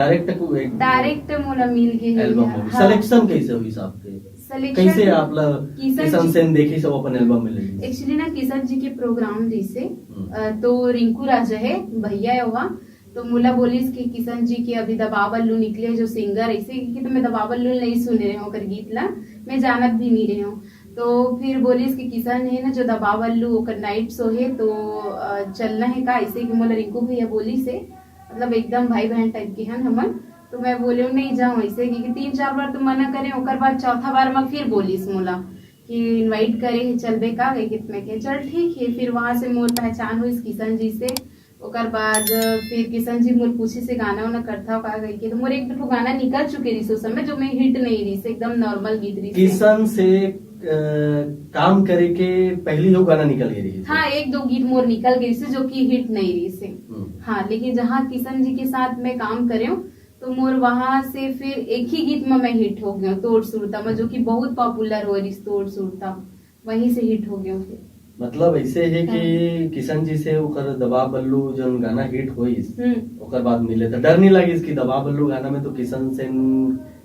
Direct मोला मिल के album selection कैसे हुई आपके? कैसे आपला किशन सेन देखी सब अपन एल्बम में लगी? एक्चुअली ना किशन जी के प्रोग्राम जैसे तो रिंकू राजा है भैया है वहाँ, तो मुला बोलिस कि किशन जी के अभी दबावल्लू निकले जो सिंगर ऐसे कि तो मैं दबावल्लू नहीं सुन रहे हूँ कर गीत ला, मैं जानत भी नहीं रहे हूँ। तो फिर बोलिस कि किशन है ना जो दबावल्लू ओकर नाइट शो है तो चलना है का ऐसे कि मोला रिंकू भैया बोली से मतलब एकदम भाई बहन टाइप के हैं हमन। तो मैं बोले नहीं जाऊँ ऐसे कि 3-4 बार तो मना करे ओकर बाद चौथा बार मैं फिर बोलिस मोला कि इनवाइट करे चलबे का गए कितने के चल ठीक है। फिर वहां से मोर पहचान हुई किशन जी से, ओकर बाद फिर किशन जी मोर पूछे से गाना वाना करता का गई के तो मोर एक दो गाना निकल चुके रही उस समय जो मैं हिट नहीं रही से एकदम नॉर्मल गीत रही। किशन से काम करे के पहली जो गाना निकल गई? हाँ 1-2 गीत मोर निकल गई से जो कि हिट नहीं रही से। हाँ लेकिन जहाँ किशन जी के साथ मैं काम करे तो मोर वहां से फिर एक ही गीत में मैं हिट हो गया तोड़ सुरता में जो कि बहुत पॉपुलर हो रही तोड़ सुरता वहीं से हिट हो गया। फिर मतलब ऐसे है कि किशन जी से ओकर दबा बल्लू जो गाना हिट हुई ओकर बाद मिले तो डर नहीं लगी इसकी दबा बल्लू गाना में तो किशन सेन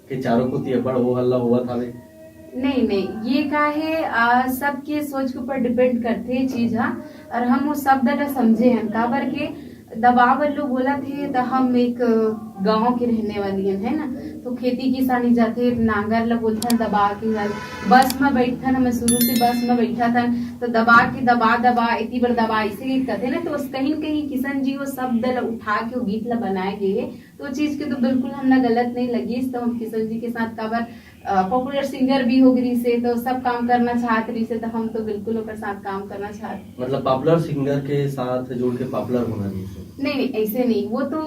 के चारों को बड़ हो हल्ला हुआ था? नहीं ये का है सबके सोच के ऊपर डिपेंड करते है चीज। हाँ और हम वो शब्द न समझे हैं काबर के दबावल्लू बोला थे तो हम एक गांव के रहने वाली है ना तो खेती किसानी जाते नांगर ला बोलते दबा के बस में बैठा ना मैं शुरू से बस में बैठा था तो दबा के दबा इतनी बार दबा इसे कहते ना तो कहीं न कहीं किशन जी वो शब्द उठा के वो गीत ला बनाए गए तो चीज के तो बिल्कुल हमने गलत नहीं लगी। तो हम किशन जी के साथ काबर पॉपुलर सिंगर भी हो गई से तो सब काम करना चाहते रही से तो हम तो बिल्कुल ओकर साथ काम करना चाहते। मतलब पॉपुलर सिंगर के साथ जोड़ के पॉपुलर होना नहीं ऐसे नहीं वो तो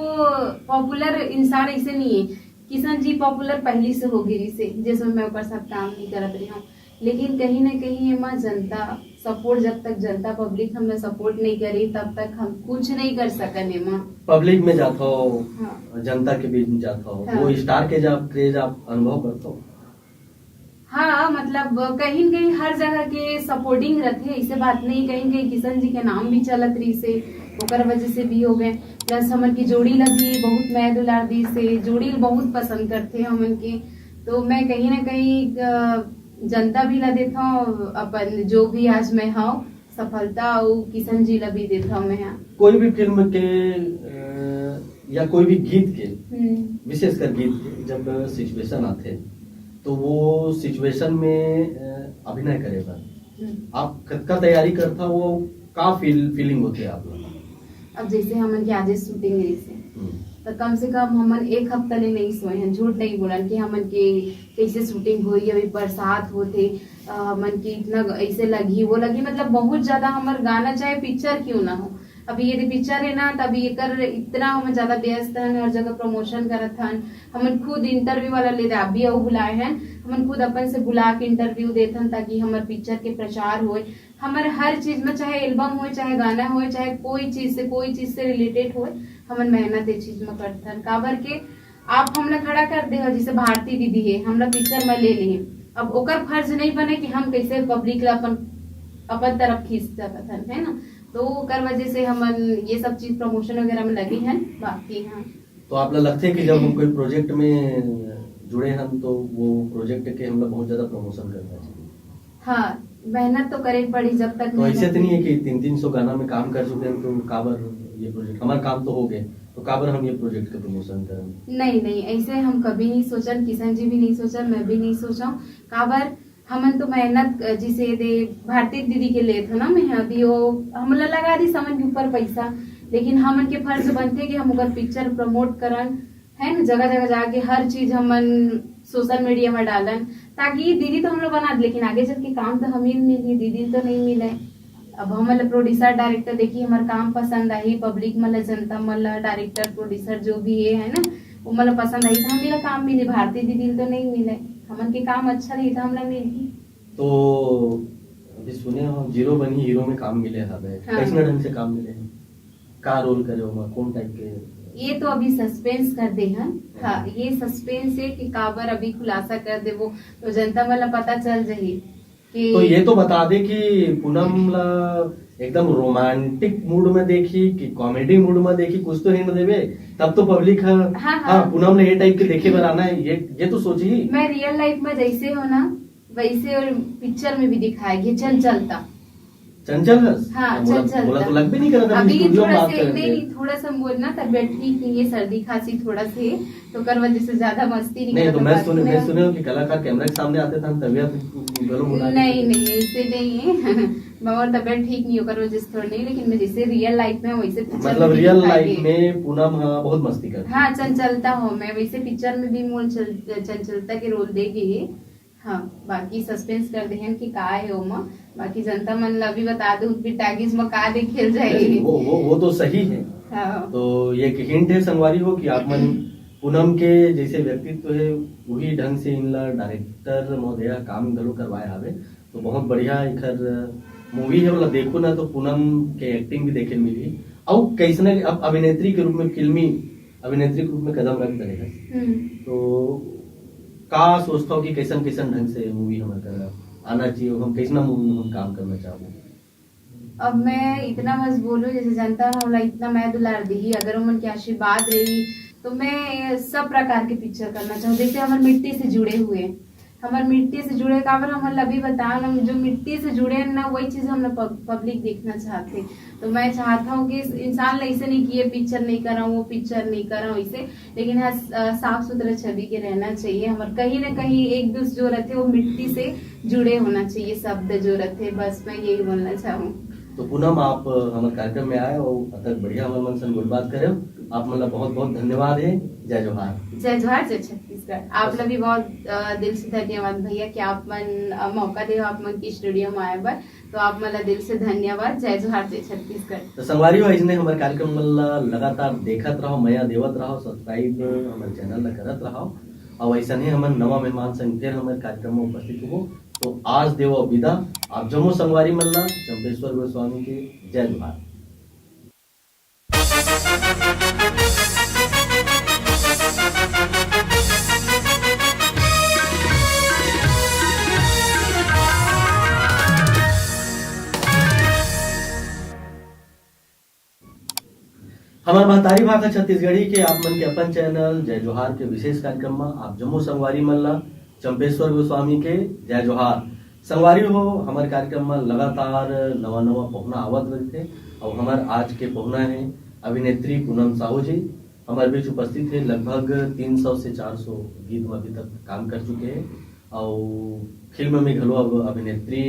पॉपुलर इंसान ऐसे नहीं है। किशन जी पॉपुलर पहली से हो गई से जिसमें मैं ऊपर सब काम नहीं करत रही हूँ लेकिन कहीं ना कहीं एमा जनता सपोर्ट जब तक जनता पब्लिक हमें सपोर्ट नहीं करी तब तक हम कुछ नहीं कर सकन एमा। पब्लिक में जाता हो हाँ। जनता के बीच में जाता हो हाँ। वो स्टार के जब क्रेज आप अनुभव करते हो? हाँ मतलब कहीं न कहीं हर जगह के सपोर्टिंग रहते ऐसे बात नहीं कहीं कहीं किशन जी के नाम भी चलत रही से ओकर वजह से भी हो गए प्लस हमन की जोड़ी लगी बहुत मैं दुलार दी से जोड़ी बहुत पसंद करते हमन के तो मैं कहीं ना कहीं जनता भी ला देता हूँ अपन जो भी आज मैं हूँ सफलता किशन जी ला भी देता हूँ मैं। कोई भी फिल्म के या कोई भी गीत के विशेषकर गीत के जब सिचुएशन आते तो वो सिचुएशन में अभिनय करेगा आप खुद का तैयारी करता वो का फीलिंग होती है आप लोग? अब जैसे हमन की आज शूटिंग रही से तो कम से कम हमन 1 हफ्ता ले नहीं सोए हैं झूठ नहीं बोलन कि हमन के कैसे शूटिंग हुई अभी बरसात होते हमन की इतना ऐसे लगी वो लगी मतलब बहुत ज्यादा हमार गाना चाहे पिक्चर क्यों ना हो अभी यदि पिक्चर है ना तभी एकर इतना हम ज्यादा व्यस्त हैं हर जगह प्रमोशन करत हन हमन खुद इंटरव्यू वाला ले अभी बुलाए हैं हमन खुद अपन से बुला के इंटरव्यू देते हैं ताकि हमारे पिक्चर के प्रचार होए हमारे हर चीज में चाहे एल्बम हो चाहे गाना हो चाहे कोई चीज से रिलेटेड हो हमन मेहनत इस चीज में करते हैं काबर के आप हमने खड़ा कर दे जैसे भारती दीदी है हमरा पिक्चर में ले लिए अब ओकर फर्ज नहीं बने कि हम कैसे पब्लिक ला अपन तरफ खींच सकते हैं है ना तो कर वजह से हम ये सब चीज प्रमोशन वगैरह में लगी हैं बाकी। हाँ तो आप लगते है कि जब हम कोई प्रोजेक्ट में जुड़े हैं तो वो प्रोजेक्ट के हम लोग बहुत ज्यादा प्रमोशन करना चाहिए? हाँ मेहनत तो करे पड़ी जब तक तो ऐसे तो नहीं है कि 300 गाना में काम कर चुके हैं तो काबर ये प्रोजेक्ट हमारा काम तो हो गए तो काबर हम ये प्रोजेक्ट का प्रमोशन करें? नहीं ऐसे हम कभी नहीं सोचा किशन जी भी नहीं सोचा मैं भी नहीं सोचा काबर हमन तो मेहनत जिसे दे भारती दीदी के लिए था ना मैं अभी वो हमला लगा दी समन के ऊपर पैसा लेकिन हमन के फर्ज बनते कि हम अगर पिक्चर प्रमोट करन है ना जगह जगह जाके हर चीज हमन सोशल मीडिया में डालन ताकि दीदी तो हम लोग बना लेकिन आगे चल के काम तो हमें मिली दीदी तो नहीं मिले। अब हम प्रोड्यूसर डायरेक्टर देखिए हमारे काम पसंद आई पब्लिक मतलब जनता मतलब डायरेक्टर प्रोड्यूसर जो भी है ना वो मतलब पसंद आई तो हमें काम मिले भारती दीदी तो नहीं मिले हमन के काम अच्छा नहीं था हमला मिली। तो अभी सुने हो जीरो बनी हीरो में काम मिले हमें हाँ। कैसे ढंग से काम मिले का रोल करे हो कौन टाइप के ये तो अभी सस्पेंस कर दे हैं। हाँ ये सस्पेंस है कि काबर अभी खुलासा कर दे वो तो जनता मतलब पता चल जाए कि तो ये तो बता दे कि पूनम ला एकदम रोमांटिक मूड में देखी कि कॉमेडी मूड में देखी, कुछ तो हिंट देवे तब तो पब्लिक हाँ पूनम ने ये टाइप के देखे पर आना है, ये तो सोची। मैं रियल लाइफ में जैसे हो ना वैसे, और पिक्चर में भी दिखाएगी चंचलता। चंचल हंस? हाँ बोला चंचलता। तो लग भी नहीं कर रहा था अभी स्टूडियो में थोड़ा बात से कर रहे थे। नहीं, थोड़ा सा बोलना तबियत ठीक नहीं है, सर्दी खांसी थोड़ा से, तो कर वजह से ज्यादा मस्ती नहीं नहीं कर तो रहा था। मैं सुने हूँ कि कलाकार कैमरे के सामने आते थे तबियत गलो मुड़ा नहीं नहीं ऐसे नहीं है मगर तबियत ठीक नहीं होकर वजह से थोड़ा नहीं, लेकिन मैं जैसे रियल लाइफ में वैसे पिक्चर मतलब में भी रियल दिखाई लाइफ में पूनम हाँ बहुत मस्ती करती हाँ चंचलता हो, मैं वैसे पिक्चर में भी मोल चंचलता के रोल देगी। हाँ बाकी सस्पेंस कर देहन कि का है ओमा, बाकी जनता मन ला भी बता दो फिर टैगिस में का दे खेल है। जाएगी। वो तो सही है। हाँ तो ये एक हिंट है संगवारी हो कि आप मन पूनम के जैसे व्यक्तित्व है वही ढंग से इनला डायरेक्टर महोदय काम गलो करवाए हावे, तो बहुत बढ़िया इखर मूवी है, मतलब देखो ना तो पूनम के एक्टिंग भी देखे मिली और कैसने अब अभिनेत्री के रूप में, फिल्मी अभिनेत्री के रूप में कदम रख करेगा। तो का सोचता हो कि कैसन कैसन ढंग से मूवी हमें कर आना चाहिए, हम कैसना मूवी में हम काम करना चाहते। अब मैं इतना बस बोलूं जैसे जनता होला इतना मैं दुलार दी, अगर उमन के आशीर्वाद रही तो मैं सब प्रकार के पिक्चर करना चाहूँ, जैसे हमारे मिट्टी से जुड़े हुए, हमारे मिट्टी से जुड़े काबर हम अभी बताया ना, जो मिट्टी से जुड़े हैं ना वही चीज हम पब्लिक देखना चाहते। तो मैं चाहता हूँ कि इंसान ऐसे नहीं कि ये पिक्चर नहीं कर रहा हूँ वो पिक्चर नहीं कर रहा हूँ ऐसे, लेकिन हाँ साफ सुथरा छवि के रहना चाहिए। हमारे कहीं ना कहीं एक दूसरे जो रहते वो मिट्टी से जुड़े होना चाहिए, शब्द जो रहते, बस मैं यही बोलना चाहूँ। तो पूनम आप हमारे कार्यक्रम में आए और अतक बढ़िया हमारे मन से बात करे, आप मतलब बहुत बहुत धन्यवाद है। जय जोहार। जय जोहार, जय छत्तीसगढ़। आप लोग भी बहुत दिल से धन्यवाद भैया कि आप मन मौका दे आप मन की स्टूडियो में आए बार, तो आप मतलब दिल से धन्यवाद। जय जोहार, जय छत्तीसगढ़। तो संगवारी हो इसने हमारे कार्यक्रम में लगातार देखत रहो, मया देवत रहो, सब्सक्राइब हमारे चैनल ला करत रहो और ऐसा नहीं हमारे नवा मेहमान संग फिर हमारे कार्यक्रम में उपस्थित हो। तो आज देवो विदा, आप जम्मू संगवारी मल्ला चंपेश्वर गोस्वामी के जय जोहार। हमारे महतारी भाषा छत्तीसगढ़ी के आप मन के अपन चैनल जय जोहार के विशेष कार्यक्रम में आप जम्मू संगवारी मल्ला चंपेश्वर गोस्वामी के जय जोहार। संगवारी हो हमारे कार्यक्रम में लगातार नवा नवा पहुना आवत रहते और हमारे आज के पहुना है अभिनेत्री पूनम साहू जी, हमारे बीच उपस्थित है। लगभग 300 से 400 गीत में अभी तक काम कर चुके हैं और फिल्म में घलो अब अभिनेत्री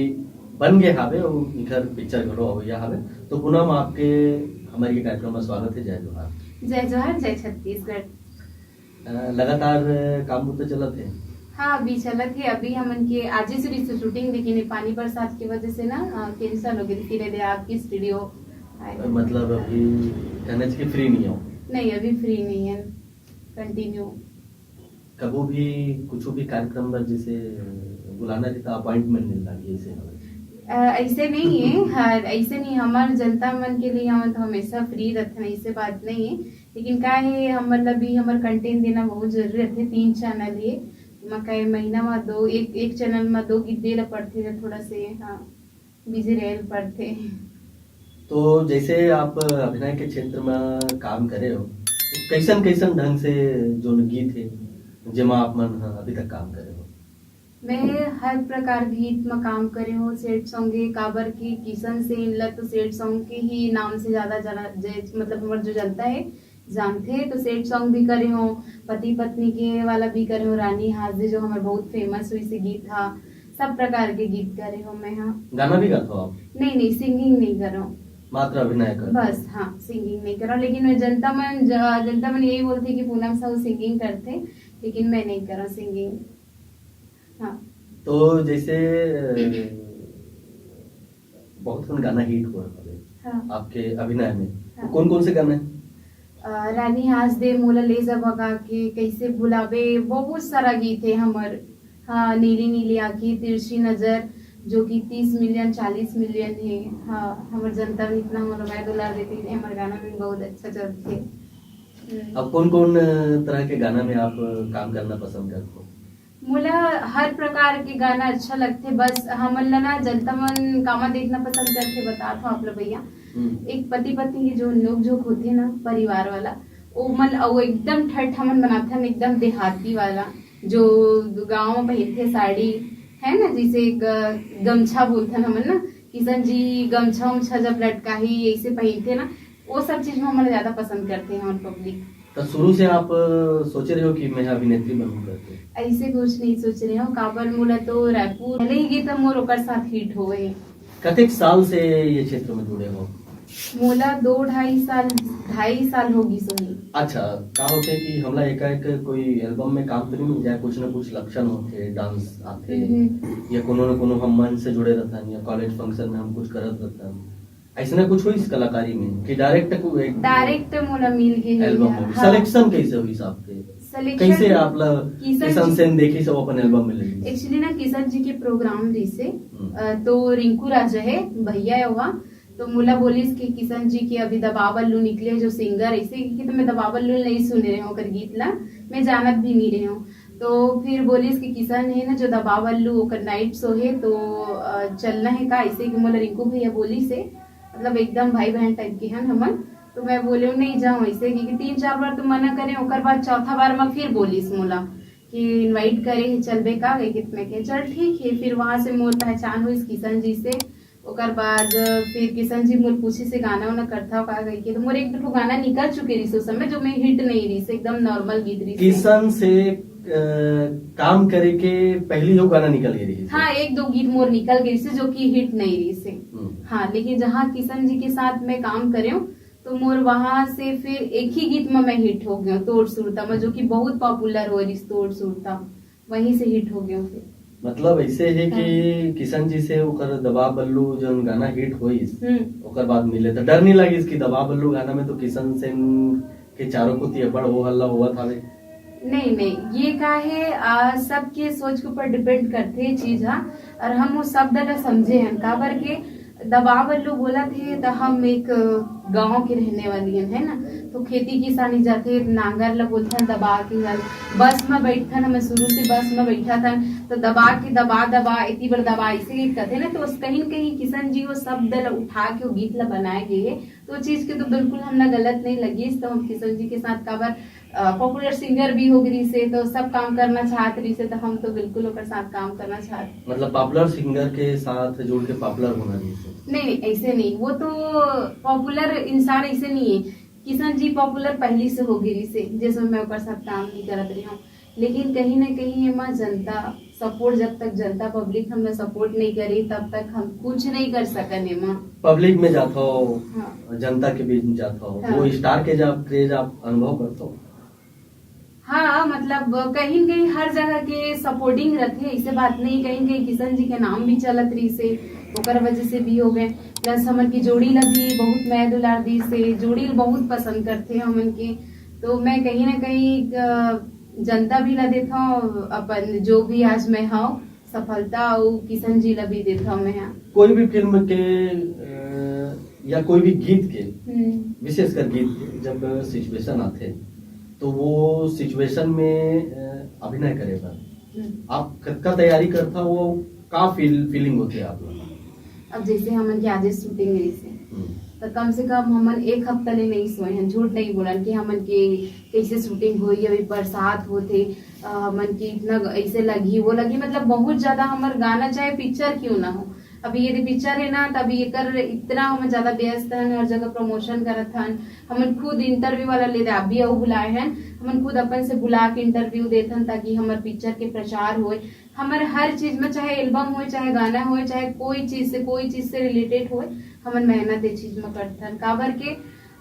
बन गए हावे और इधर पिक्चर घलो अवैया हावे। तो पूनम आपके हमारे कार्यक्रम में स्वागत है। जय जोहार। जय जोहार, जय छत्तीसगढ़। लगातार काम तो चलत है। हाँ अभी चलत है, अभी हमन के आज ही से शूटिंग, लेकिन पानी बरसात की वजह से ना कैंसिल हो गई। फिर आपकी स्टूडियो मतलब अभी कहने की फ्री नहीं हो? नहीं अभी फ्री नहीं है, कंटिन्यू। कबो भी कुछ भी कार्यक्रम पर जैसे बुलाना रहता अपॉइंटमेंट मिलता ऐसे ऐसे नहीं है। हाँ ऐसे नहीं, हमारे जनता मन के लिए हम तो हमेशा फ्री रहते हैं, ऐसे बात नहीं है। लेकिन क्या है हम मतलब भी हमारे कंटेंट देना बहुत जरूरी रहते। 3 चैनल है, मैं महीना में एक चैनल में 2 गीत दे पड़ते थे, थोड़ा से हाँ बिजी रह पड़ते। तो जैसे आप अभिनय के क्षेत्र में काम करे हो, तो कैसन कैसन ढंग से जो गीत है जेमा आप मन अभी तक काम करे हो? मैं हर प्रकार गीत में काम करे हूँ। सेट सॉन्ग है काबर की किशन से इनला तो सेट सॉन्ग के ही नाम से ज्यादा मतलब हमारे जो जनता है जानते हैं। तो सेट सॉन्ग भी करे हूँ, पति पत्नी के वाला भी करे हूँ, रानी हाजिर जो हमारे बहुत फेमस हुई से गीत था, सब प्रकार के गीत करे हूँ मैं। हाँ गाना भी गाते हो आप? नहीं सिंगिंग नहीं कर रहा हूँ, मात्र अभिनय कर बस। हाँ सिंगिंग नहीं कर रहा हूँ, लेकिन मैं जनता मन यही बोलती कि पूनम साहू सिंगिंग करते, लेकिन मैं नहीं कर रहा सिंगिंग। हाँ तो जैसे बहुत कौन गाना हिट हुआ हाँ आपके अभिनय में, हाँ। तो कौन कौन से गाने? रानी हास दे, मोला ले जा भगा के, कैसे भुलावे, बहुत सारा गीत है हमार। हाँ नीली नीली आंखी, तिरछी नजर जो कि 30 मिलियन 40 मिलियन है। हाँ हमारे जनता भी इतना हमारा दुलार देती है, हमारे गाना भी बहुत अच्छा चलते है। अब कौन कौन तरह के गाना में आप काम करना पसंद करते हो? मोला हर प्रकार के गाना अच्छा लगते, बस हमन ला ना जनता मन कामा देखना पसंद करते बता था आप लोग भैया। एक पति पत्नी की जो नोक झोंक होती है ना परिवार वाला, वो एकदम ठठ हमन बनाते हैं, एकदम देहाती वाला जो गांव में पहनते साड़ी है ना, जैसे गमछा बोलते हैं हमन ना, किशन जी गमछा उमछा जब लटका ही ऐसे पहनते ना, वो सब चीज में हम ज्यादा पसंद करते हैं हम पब्लिक। तो शुरू से आप सोच रहे हो कि मैं अभिनेत्री बनूं करके? ऐसे कुछ नहीं सोच रहे हो, काबर मोला तो रायपुर पहले ही गीत मोर ओकर साथ हिट हो गए। कतेक साल से ये क्षेत्र में जुड़े हो? मोला 2-2.5 साल होगी सोनी। अच्छा, का होते कि हमला एकाएक कोई एल्बम में काम करी मिल जाए, कुछ न कुछ लक्षण होते, डांस आते या कोनो न कोनो हम मंच से जुड़े रहता या कॉलेज फंक्शन में हम कुछ करत रहता, ऐसा ना कुछ हुई इस कलाकारी में कि डायरेक्ट मोला मिल गई एल्बम में? हाँ। सिलेक्शन कैसे हुई आपके? कैसे आप किशन सेन देखी सब अपन एल्बम में लगी? एक्चुअली ना किशन जी के प्रोग्राम रही से तो रिंकू राजा है भैया हुआ, तो मोला बोलिस कि किशन जी के अभी दबा बल्लू निकले जो सिंगर ऐसे कि तो मैं दबा बल्लू नहीं सुन रहे हूँ कर गीत ला, मैं जानत भी नहीं रही हूँ। तो फिर बोलिस कि किशन है ना जो दबा बल्लू का नाइट शो है तो चलना है का, ऐसे कि मोला रिंकू भैया बोली से, मतलब एकदम भाई बहन टाइप के हैं हमन। तो मैं बोले नहीं जाऊँ ऐसे कि 3-4 बार तो मना करे, ओकर बाद चौथा बार मैं फिर बोलिस मोला कि इनवाइट करे चलबे का गीत में के, चल ठीक है। फिर वहां से मोर पहचान हुई किशन जी से, ओकर बाद फिर किशन जी मोर पूछी से गाना वाना करता का गई के, तो मोर एक दो गाना निकल चुके रही उस समय जो मैं हिट नहीं रही से, एकदम नॉर्मल गीत रही। किशन से काम करे के पहली जो गाना निकल गई? हाँ, 1-2 गीत मोर निकल गई से जो कि हिट नहीं रही से। हाँ, लेकिन जहाँ किशन जी के साथ मैं काम करे हूँ तो मोर वहां से फिर एक ही गीत में मैं हिट हो गया, तोड़ सुरता में, जो कि बहुत पॉपुलर हो रही तोड़ सुरता, वहीं से हिट हो गया फिर। मतलब ऐसे है कि किशन जी से ओकर दबा बल्लू जन गाना हिट होइस, ओकर बाद मिले तो डर नहीं लगी इसकी दबा बल्लू गाना में तो किशन सेन के चारों को तियपड़ हो हल्ला हुआ था? नहीं, ये का है सबके सोच के ऊपर डिपेंड करते है चीज। हाँ, और हम वो शब्द ला समझे हैं काबर के दबा बल्लू बोला थे तो हम एक गांव के रहने वाली है ना, तो खेती किसानी जाते नांगर ला बोलते हैं दबा के, बस में बैठा ना, मैं शुरू से बस में बैठा था तो दबा के दबा इतनी बार दबा ऐसे कहते ना, तो कहीं न कहीं किशन जी वो शब्द उठा के वो गीत ला बनाए गए, तो चीज के तो बिल्कुल हमला गलत नहीं लगी। तो हम किशन जी के साथ काबर पॉपुलर सिंगर भी हो गई से, तो सब काम करना चाहत रही से, तो हम तो बिल्कुल ओकर साथ काम करना चाहते। मतलब पॉपुलर सिंगर के साथ जोड़ के पॉपुलर होना नहीं, ऐसे नहीं, वो तो पॉपुलर इंसान ऐसे नहीं है। किशन जी पॉपुलर पहली से हो गई से, जैसे मैं ओकर साथ काम नहीं करत रही हूँ, लेकिन कहीं न कहीं एमा जनता सपोर्ट, जब तक जनता पब्लिक हमने सपोर्ट नहीं करी तब तक हम कुछ नहीं कर सकन एमा। पब्लिक में जाता हो, हाँ। जनता के बीच में जाता हो, हाँ। वो स्टार के जब क्रेज आप अनुभव करते हो? हाँ, मतलब कहीं न कहीं हर जगह के सपोर्टिंग रहते, ऐसे बात नहीं, कहीं कहीं किशन जी के नाम भी चलत रही से, ओकर वजह से भी हो गए। प्लस हमन की जोड़ी लगी बहुत मैं दुलार दी से, जोड़ी बहुत पसंद करते हैं हमन के, तो मैं कहीं न कहीं जनता भी ला देता हूँ अपन, जो भी आज मैं हूँ सफलता वो किशन जी ला भी देता हूँ मैं। यहाँ कोई भी फिल्म के या कोई भी गीत के, विशेषकर गीत के जब सिचुएशन आते तो वो सिचुएशन में अभिनय करेगा, आप का तैयारी करता वो का फीलिंग होती है आप लोग? अब जैसे हमन की आज शूटिंग रही से, तो कम से कम हमन 1 हफ्ता ले नहीं सोए हैं, झूठ नहीं बोलन कि हमन के कैसे शूटिंग हुई, अभी बरसात होते हमन की इतना ऐसे लगी वो लगी, मतलब बहुत ज्यादा हमार गाना चाहे पिक्चर क्यों ना हो, अभी यदि पिक्चर है ना तभी एकर इतना हम ज्यादा व्यस्त हैं, हर जगह प्रमोशन करत हन, हमन खुद इंटरव्यू वाला ले दे भी बुलाए हैं, हमन खुद अपन से बुला के इंटरव्यू देते हैं ताकि हमारे पिक्चर के प्रचार होए, हमारे हर चीज में, चाहे एल्बम हो, चाहे गाना हो, चाहे कोई चीज से रिलेटेड हो, हमन मेहनत ये चीज में करते हैं। काबर के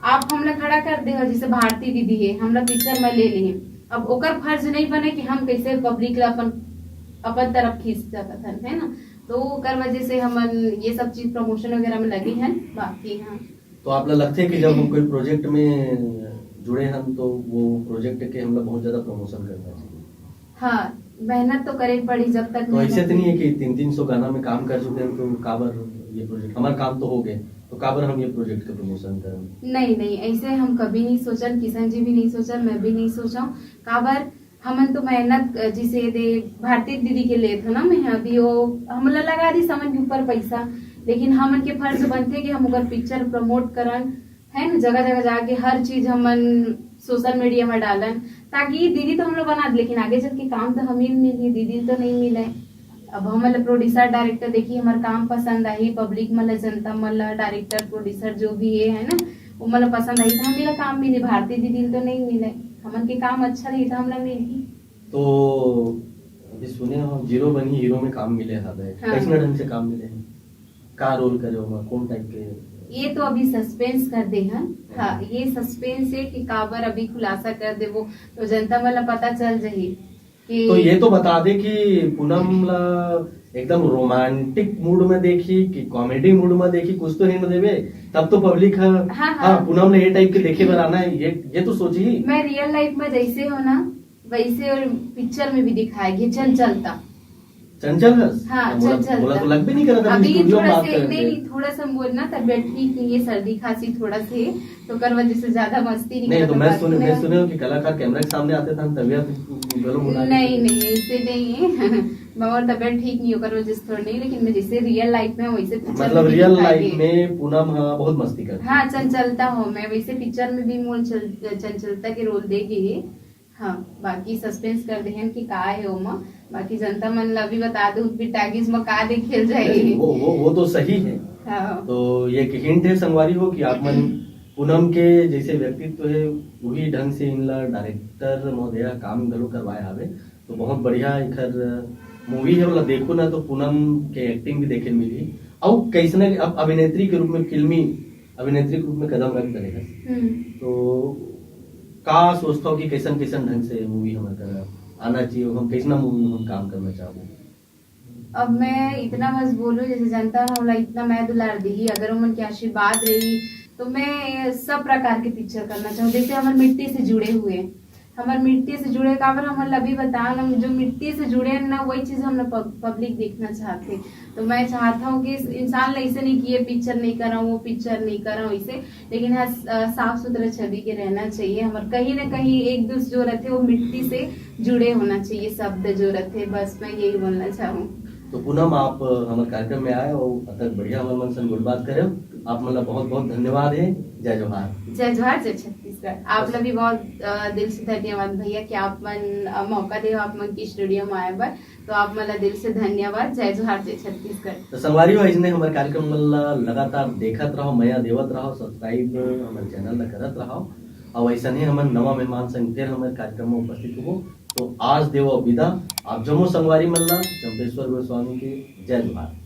आप हमला खड़ा कर दे, जैसे भारती दीदी है हमला पिक्चर में ले लिए, अब ओकर फर्ज नहीं बने कि हम कैसे पब्लिक ला अपन तरफ खींच सकते हैं, है ना, तो ओकर वजह से हमन ये सब चीज प्रमोशन वगैरह में लगे हैं बाकी। हाँ, तो आप लगते है कि जब हम कोई प्रोजेक्ट में जुड़े हैं तो वो प्रोजेक्ट के हम बहुत ज्यादा प्रमोशन करना चाहिए? हाँ, मेहनत तो करे पड़ी जब तक। तो ऐसे तो नहीं है कि 300 गाना में काम कर चुके हैं तो काबर ये प्रोजेक्ट हमारा काम तो हो गए तो काबर हम ये प्रोजेक्ट का प्रमोशन करें? नहीं, ऐसे हम कभी नहीं सोचन, किशन जी भी नहीं सोचन, मैं भी नहीं सोचा, काबर हमन तो मेहनत जिसे दे भारती दीदी के लिए थे ना, मैं अभी वो हमला लगा दी समन के ऊपर पैसा, लेकिन हमन के फर्ज बनते कि हम अगर पिक्चर प्रमोट करन है ना, जगह जगह जाके हर चीज हमन सोशल मीडिया में डालन, ताकि दीदी तो हम लोग बना दे, लेकिन आगे चल के काम तो हम ही मिली, दीदी तो नहीं मिले। अब हमारे प्रोड्यूसर डायरेक्टर देखिए हमारा काम पसंद आई, पब्लिक मतलब जनता मतलब डायरेक्टर प्रोड्यूसर जो भी है ना, वो मतलब पसंद आई, तो हमें काम मिले, भारतीय दीदी तो नहीं मिले, हमन के काम अच्छा रही था हमरा मिली। तो अभी सुने हम जीरो बनी हीरो में काम मिले हवे, हाँ। कैसे ढंग से काम मिले हैं, का रोल करे हो, कौन टाइप के? ये तो अभी सस्पेंस कर दे हैं। हाँ, ये सस्पेंस है कि काबर अभी खुलासा कर दे वो, तो जनता मतलब पता चल जाही कि तो ये तो बता दे कि पूनम ला एकदम रोमांटिक मूड में देखी कि कॉमेडी मूड में देखी, कुछ तो हिंट देवे, तब तो पब्लिक हाँ पूनम ने ये टाइप के देखे पर आना है, ये तो सोची। मैं रियल लाइफ में जैसे हो ना वैसे, और पिक्चर में भी दिखाएगी चंचलता। चंचल हंस? हाँ, बोला चंचलता। तो लग भी नहीं कर रहा था अभी स्टूडियो में थोड़ा बात से कर रहे नहीं, थे। थोड़ा सा बोलना तबियत ठीक नहीं है, सर्दी खांसी थोड़ा से, तो कर वजह से ज्यादा मस्ती नहीं नहीं तो करता, मैं बाकी सुने हूँ कि कलाकार कैमरे के सामने आते थे तबियत गलो मुड़ा नहीं नहीं ऐसे नहीं है और तबियत ठीक नहीं होकर वजह से थोड़ा नहीं, लेकिन मैं जैसे रियल लाइफ में वैसे पिक्चर मतलब में भी रियल दिखाई लाइफ है। में पूनम बहुत मस्ती करती है। हाँ, चंचलता हूँ मैं, वैसे पिक्चर में भी मोल चंचलता के रोल देगी है। हाँ, बाकी सस्पेंस कर दे हैं कि का है ओमा, बाकी जनता मन ला भी बता दो भी टागिस में का देखेल जाए। वो तो सही है। हाँ। तो ये एक हिंट है संगवारी हो कि आप मन पूनम के जैसे व्यक्तित्व है वही ढंग से इनला डायरेक्टर महोदय काम गलो करवाए हवे, तो बहुत बढ़िया इखर मूवी है, वाला देखो ना तो पूनम के एक्टिंग भी देखे मिली, और कैसने अब अभिनेत्री के रूप में, फिल्मी अभिनेत्री के रूप में कदम रख करेगा। तो का सोचता हो कि कैसन कैसन ढंग से मूवी हमारे आना चाहिए, हम कैसना मूवी में हम काम करना चाहते हैं? अब मैं इतना बस बोलूं, जैसे जनता हमला इतना मैं दुलार दी, अगर उमन की आशीर्वाद रही तो मैं सब प्रकार के पिक्चर करना चाहूँ, जैसे हमारे मिट्टी से जुड़े हुए, हमारे मिट्टी से जुड़े काबर हमारे अभी बता हम जो मिट्टी से जुड़े हैं ना, वही चीज हम पब्लिक देखना चाहते। तो मैं चाहता हूँ कि इंसान ऐसे नहीं कि ये पिक्चर नहीं कर रहा हूँ, वो पिक्चर नहीं कर रहा हूँ ऐसे, लेकिन हाँ साफ सुथरा छवि के रहना चाहिए, हमारे कहीं ना कहीं एक दूसरे जो रहते वो मिट्टी से जुड़े होना चाहिए, शब्द जो रहते, बस मैं यही बोलना चाहूँ। तो पूनम आप हमारे कार्यक्रम में आए और अतक बढ़िया हमारे मन से गुलबात करे, आप मतलब बहुत बहुत धन्यवाद है। जय जोहार। जय जोहार, जय छत्तीसगढ़। आप लोग भी बहुत दिल से धन्यवाद भैया कि आप मन मौका दे आप मन की स्टूडियो में आए बार, तो आप मतलब दिल से धन्यवाद। जय जोहार, जय छत्तीसगढ़। तो संगवारी हो इसने हमारे कार्यक्रम लगातार देखत रहो, मया देवत रहो, सब्सक्राइब हमारे चैनल ला करत रहो, और ऐसा नहीं हमारे नवा मेहमान संग फिर हमारे कार्यक्रम में उपस्थित हो। तो आज देव विदा, आप जमो संगवारी मल्ला चंपेश्वर गोस्वामी के। जय जोहार।